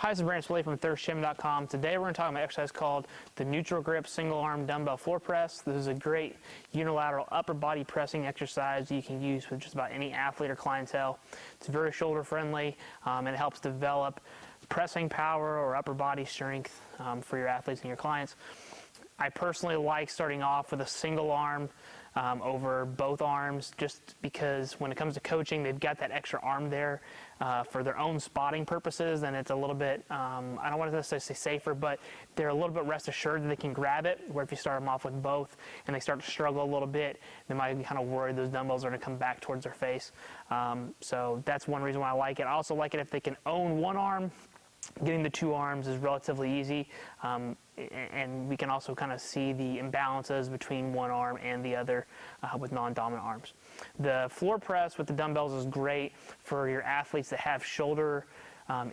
Hi, this is Brandon Swilly from thirstgym.com. Today we're going to talk about an exercise called the neutral grip single arm dumbbell floor press. This is a great unilateral upper body pressing exercise you can use with just about any athlete or clientele. It's very shoulder friendly and it helps develop pressing power or upper body strength for your athletes and your clients. I personally like starting off with a single arm over both arms, just because when it comes to coaching, they've got that extra arm there for their own spotting purposes, and it's a little bit, I don't want to necessarily say safer, but they're a little bit rest assured that they can grab it, where if you start them off with both and they start to struggle a little bit, they might be kind of worried those dumbbells are going to come back towards their face. So that's one reason why I like it. I also like it if they can own one arm. Getting the two arms is relatively easy, and we can also kind of see the imbalances between one arm and the other with non-dominant arms. The floor press with the dumbbells is great for your athletes that have shoulder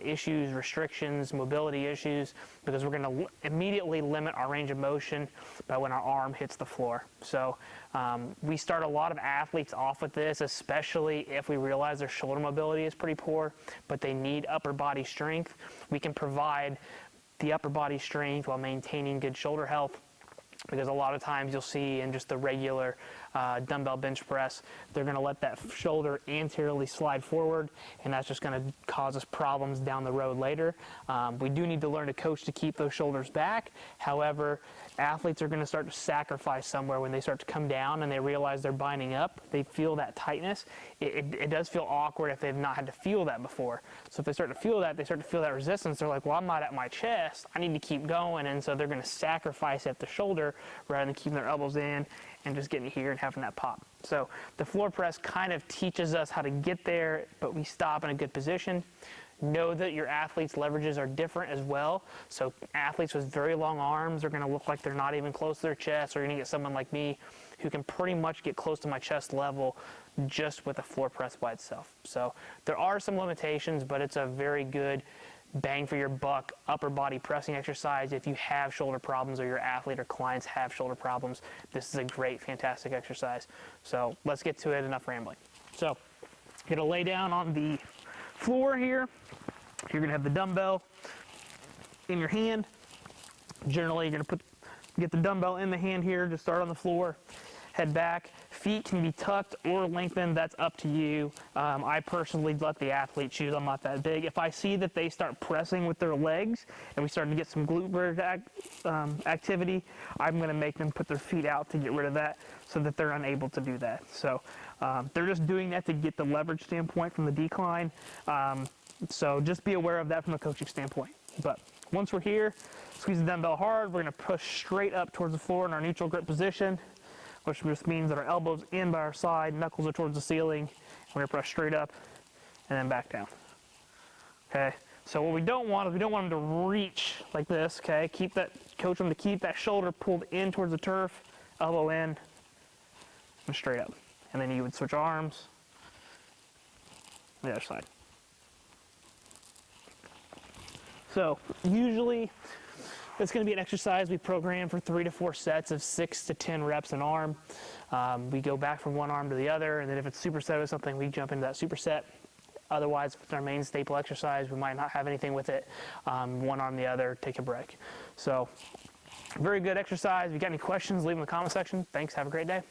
issues, restrictions, mobility issues, because we're going to immediately limit our range of motion by when our arm hits the floor. So we start a lot of athletes off with this, especially if we realize their shoulder mobility is pretty poor, but they need upper body strength. We can provide the upper body strength while maintaining good shoulder health, because a lot of times you'll see in just the regular dumbbell bench press, they're going to let that shoulder anteriorly slide forward, and that's just going to cause us problems down the road later. We do need to learn to coach to keep those shoulders back. However, athletes are going to start to sacrifice somewhere when they start to come down and they realize they're binding up. They feel that tightness. It does feel awkward if they've not had to feel that before. So if they start to feel that, they start to feel that resistance. They're like, well, I'm not at my chest. I need to keep going. And so they're going to sacrifice at the shoulder rather than keeping their elbows in and just getting here and having that pop. So the floor press kind of teaches us how to get there, but we stop in a good position. Know that your athletes' leverages are different as well. So athletes with very long arms are going to look like they're not even close to their chest, or you're going to get someone like me who can pretty much get close to my chest level just with a floor press by itself. So there are some limitations, but it's a very good bang for your buck upper body pressing exercise. If you have shoulder problems or your athlete or clients have shoulder problems, this is a great, fantastic exercise. So let's get to it, enough rambling. So you're gonna lay down on the floor here. You're gonna have the dumbbell in your hand. Generally, you're gonna get the dumbbell in the hand here, just start on the floor, head back. Feet can be tucked or lengthened, that's up to you. I personally let the athlete choose, I'm not that big. If I see that they start pressing with their legs and we start to get some glute bridge activity, I'm gonna make them put their feet out to get rid of that so that they're unable to do that. So they're just doing that to get the leverage standpoint from the decline. So just be aware of that from a coaching standpoint. But once we're here, squeeze the dumbbell hard, we're gonna push straight up towards the floor in our neutral grip position, which just means that our elbows in by our side, knuckles are towards the ceiling. We're gonna press straight up and then back down. Okay, so what we don't want is we don't want them to reach like this, okay? Coach them to keep that shoulder pulled in towards the turf, elbow in, and straight up. And then you would switch arms, the other side. So usually, it's going to be an exercise we program for 3 to 4 sets of 6 to 10 reps an arm. We go back from one arm to the other, and then if it's superset or something, we jump into that superset. Otherwise, if it's our main staple exercise, we might not have anything with it. One arm, the other, take a break. So, very good exercise. If you got any questions, leave them in the comment section. Thanks. Have a great day.